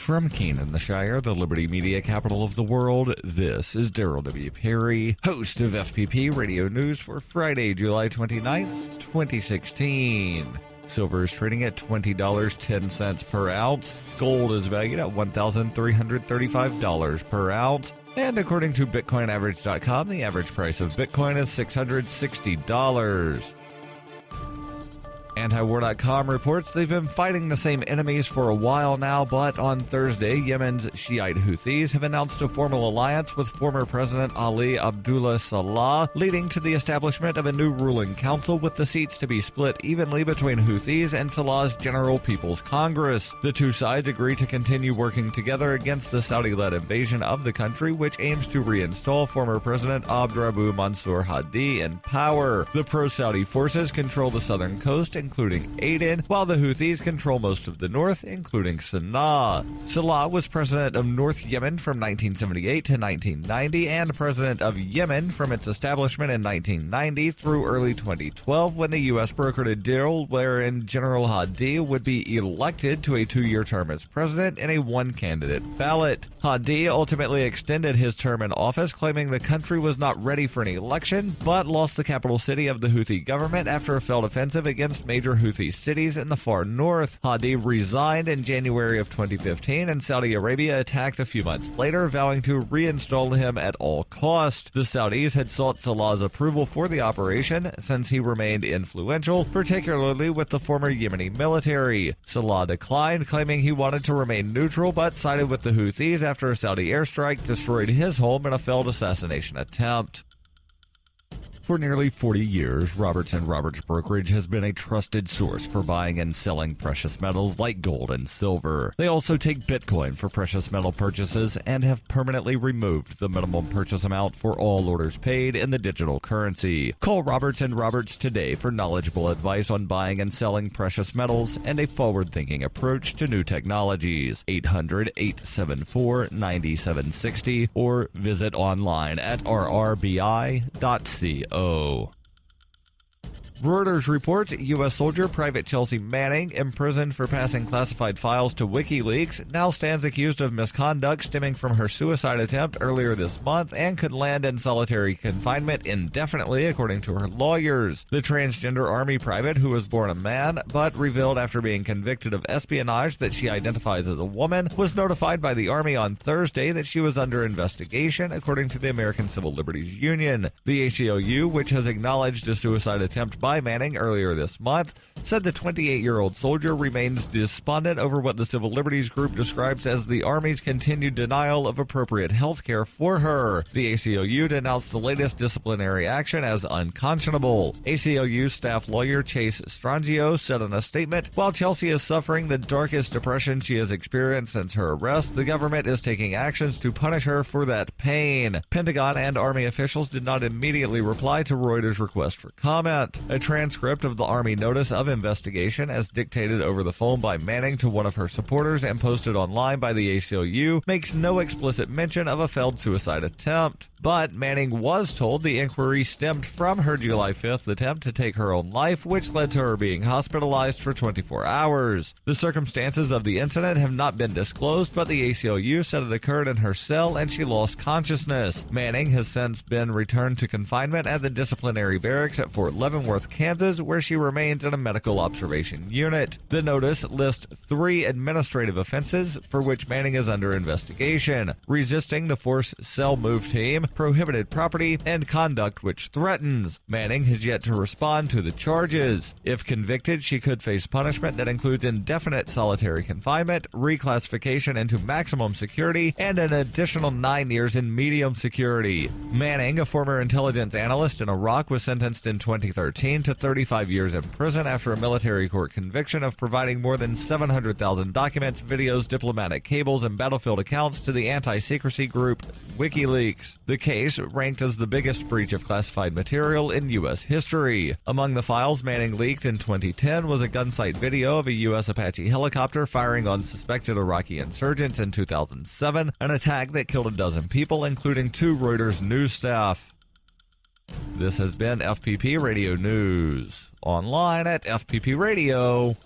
From Keene in the Shire, the Liberty Media capital of the world, this is Daryl W. Perry, host of FPP Radio News for Friday, July 29th, 2016. Silver is trading at $20.10 per ounce. Gold is valued at $1,335 per ounce. And according to BitcoinAverage.com, the average price of Bitcoin is $660. Antiwar.com reports they've been fighting the same enemies for a while now, but on Thursday, Yemen's Shiite Houthis have announced a formal alliance with former President Ali Abdullah Saleh, leading to the establishment of a new ruling council with the seats to be split evenly between Houthis and Saleh's General People's Congress. The two sides agree to continue working together against the Saudi-led invasion of the country, which aims to reinstall former President Abdrabbuh Mansour Hadi in power. The pro-Saudi forces control the southern coast, including Aden, while the Houthis control most of the north, including Sana'a. Saleh was president of North Yemen from 1978 to 1990 and president of Yemen from its establishment in 1990 through early 2012, when the U.S. brokered a deal wherein General Hadi would be elected to a two-year term as president in a one-candidate ballot. Hadi ultimately extended his term in office, claiming the country was not ready for an election, but lost the capital city of the Houthi government after a failed offensive against major Houthi cities in the far north. Hadi resigned in January of 2015, and Saudi Arabia attacked a few months later, vowing to reinstall him at all cost. The Saudis had sought Saleh's approval for the operation since he remained influential, particularly with the former Yemeni military. Saleh declined, claiming he wanted to remain neutral, but sided with the Houthis after a Saudi airstrike destroyed his home in a failed assassination attempt. For nearly 40 years, Roberts & Roberts Brokerage has been a trusted source for buying and selling precious metals like gold and silver. They also take Bitcoin for precious metal purchases and have permanently removed the minimum purchase amount for all orders paid in the digital currency. Call Roberts & Roberts today for knowledgeable advice on buying and selling precious metals and a forward-thinking approach to new technologies. 800-874-9760 or visit online at rrbi.co. Reuters reports U.S. soldier Private Chelsea Manning, imprisoned for passing classified files to WikiLeaks, now stands accused of misconduct stemming from her suicide attempt earlier this month and could land in solitary confinement indefinitely, according to her lawyers. The transgender Army private, who was born a man but revealed after being convicted of espionage that she identifies as a woman, was notified by the Army on Thursday that she was under investigation, according to the American Civil Liberties Union. The ACLU, which has acknowledged a suicide attempt by Manning earlier this month, said the 28-year-old soldier remains despondent over what the Civil Liberties Group describes as the Army's continued denial of appropriate health care for her. The ACLU denounced the latest disciplinary action as unconscionable. ACLU staff lawyer Chase Strangio said in a statement, "While Chelsea is suffering the darkest depression she has experienced since her arrest, the government is taking actions to punish her for that pain." Pentagon and Army officials did not immediately reply to Reuters' request for comment. A transcript of the Army notice of investigation, as dictated over the phone by Manning to one of her supporters and posted online by the ACLU, makes no explicit mention of a failed suicide attempt. But Manning was told the inquiry stemmed from her July 5th attempt to take her own life, which led to her being hospitalized for 24 hours. The circumstances of the incident have not been disclosed, but the ACLU said it occurred in her cell and she lost consciousness. Manning has since been returned to confinement at the disciplinary barracks at Fort Leavenworth, Kansas, where she remains in a medical observation unit. The notice lists 3 administrative offenses for which Manning is under investigation: resisting the forced cell move team, prohibited property, and conduct which threatens. Manning has yet to respond to the charges. If convicted, she could face punishment that includes indefinite solitary confinement, reclassification into maximum security, and an additional 9 years in medium security. Manning, a former intelligence analyst in Iraq, was sentenced in 2013 to 35 years in prison after a military court conviction of providing more than 700,000 documents, videos, diplomatic cables, and battlefield accounts to the anti-secrecy group WikiLeaks. The case ranked as the biggest breach of classified material in U.S. history. Among the files Manning leaked in 2010 was a gunsight video of a U.S. Apache helicopter firing on suspected Iraqi insurgents in 2007, an attack that killed a dozen people, including 2 Reuters news staff. This has been FPP Radio News, online at fppradio.com.